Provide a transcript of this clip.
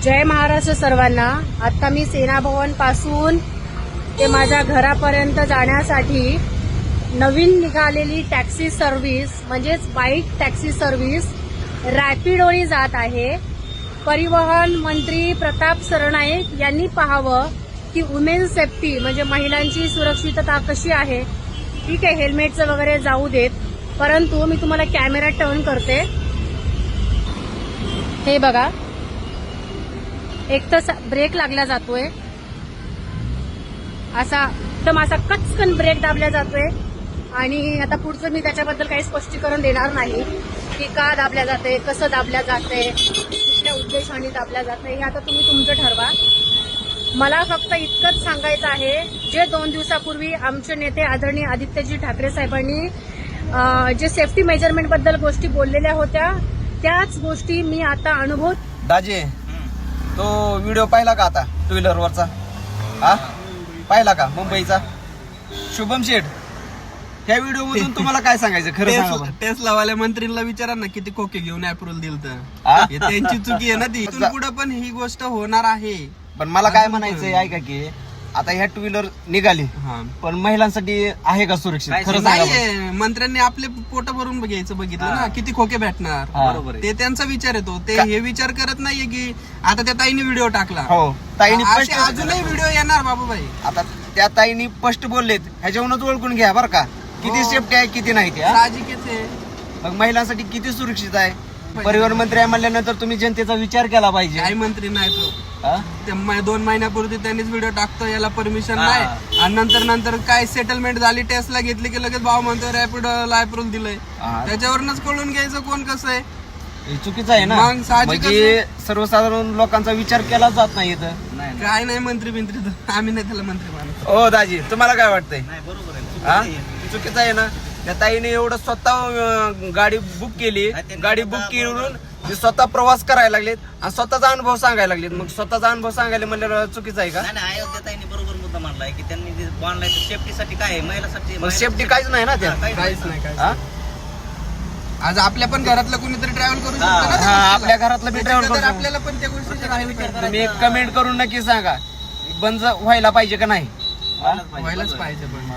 जय महाराष्ट्र सर्वांना। आता मी सेना भवन पासून ते माझ्या घरापर्यंत जाण्यासाठी नवीन निघालेली टॅक्सी सर्व्हिस म्हणजेच बाईक टॅक्सी सर्व्हिस रॅपिडोनी जात आहे। परिवहन मंत्री प्रताप सरनाईक यांनी पाहावं की वुमेन सेफ्टी म्हणजे महिलांची सुरक्षितता कशी आहे। ठीक आहे, हेल्मेटचं वगैरे जाऊ देत, परंतु मी तुम्हाला कॅमेरा टर्न करते। हे बघा, एक तर ब्रेक लागला जातोय, असा एकदम असा कचकन ब्रेक दाबला जातोय। आणि आता पुढचं मी त्याच्याबद्दल काही स्पष्टीकरण देणार नाही की का दाबल्या जाते, कसं दाबल्या जाते, कुठल्या उद्देशाने दाबल्या जाते, हे आता तुम्ही तुमचं ठरवा। मला फक्त इतकंच सांगायचं आहे, जे 2 दिवसापूर्वी आमचे नेते आदरणीय आदित्यजी ठाकरे साहेबांनी जे सेफ्टी मेजरमेंट बद्दल गोष्टी बोललेल्या होत्या, त्याच गोष्टी मी आता अनुभव। दाजी, तो व्हिडिओ पाहिला का आता टू व्हीलर वरचा? हा, पाहिला का मुंबईचा? शुभम शेठ, ह्या व्हिडिओ मधून तुम्हाला काय सांगायचं खरं सांगा? टेस्लावाल्या मंत्रीला विचारा ना किती खोके घेऊन अप्रूव्हल दिलं हा? तर त्यांची चुकी आहे ना ती। इथून पुढे पण ही गोष्ट होणार आहे। पण मला काय म्हणायचंय ऐका की आता ह्या टू व्हीलर निघाली, पण महिलांसाठी आहे का सुरक्षित? खरं सांगा बरं. नाहीये, मंत्र्यांनी आपले पोट भरून घ्यायचं बघितलं ना, किती खोके भेटणार। बरोबर ते त्यांचा विचार येतो, ते हे विचार करत नाहीये की आता त्या ताईने व्हिडिओ टाकला, हो, ताईंनी असे स्पष्ट अजूनही व्हिडिओ येणार बाबूबाई। आता त्या ताईंनी स्पष्ट बोललेत, ह्याच्यावरूनच ओळखून घ्या बरं का किती सेफ्टी आहे किती नाही ते। साहजिकच आहे, मग महिलांसाठी किती सुरक्षित आहे? परिवहन मंत्री आहे म्हणल्यानंतर तुम्ही जनतेचा विचार केला पाहिजे। काही मंत्री नाही तो। हा? 2 महिन्यापूर्वी त्यांनीच व्हिडिओ टाकतो, याला परमिशन नाही, आणि नंतर काय सेटलमेंट झाली, टेस्टला घेतली की लगेच भाव म्हणतो रॅपिडोला अप्रूव्हल दिलंय। त्याच्यावरच कळून घ्यायचं कोण कसं आहे। हे चुकीचं आहे ना, मग साहजिकच म्हणजे सर्वसाधारण लोकांचा विचार केला जात नाही इथं। काय नाही मंत्री आम्ही नाही त्याला मंत्री मानत। ओ दाजी, तुम्हाला काय वाटतंय? चुकीचं आहे ना? त्या ताईने एवढं स्वतः गाडी बुक केली, गाडी बुक करून ते स्वतः प्रवास करायला लागलेत आणि स्वतःचा अनुभव सांगायला लागलेत। मग स्वतःचा अनुभव सांगायला म्हणल्यावर चुकीचं आहे का? नाही, अयोध्याताईंनी बरोबर मुद्दा मांडलाय की त्यांनी जे बांधलाय ते सेफ्टीसाठी काय आहे, महिलासाठी। मग सेफ्टी काहीच नाही ना त्या? काहीच नाही। हा? आज आपल्या पण घरातलं कोणीतरी ट्रॅव्हल करू शकतो ना त्या हा, गोष्टीला. आपल्या घरातलं बी ट्रॅव्हल त्याच्यानंतर करू आपल्याला पण त्या गोष्टीचा काही विचार करायचा. तुम्ही एक कमेंट करून नक्की सांगा, बंद व्हायला पाहिजे का नाही? व्हायलाच पाहिजे पण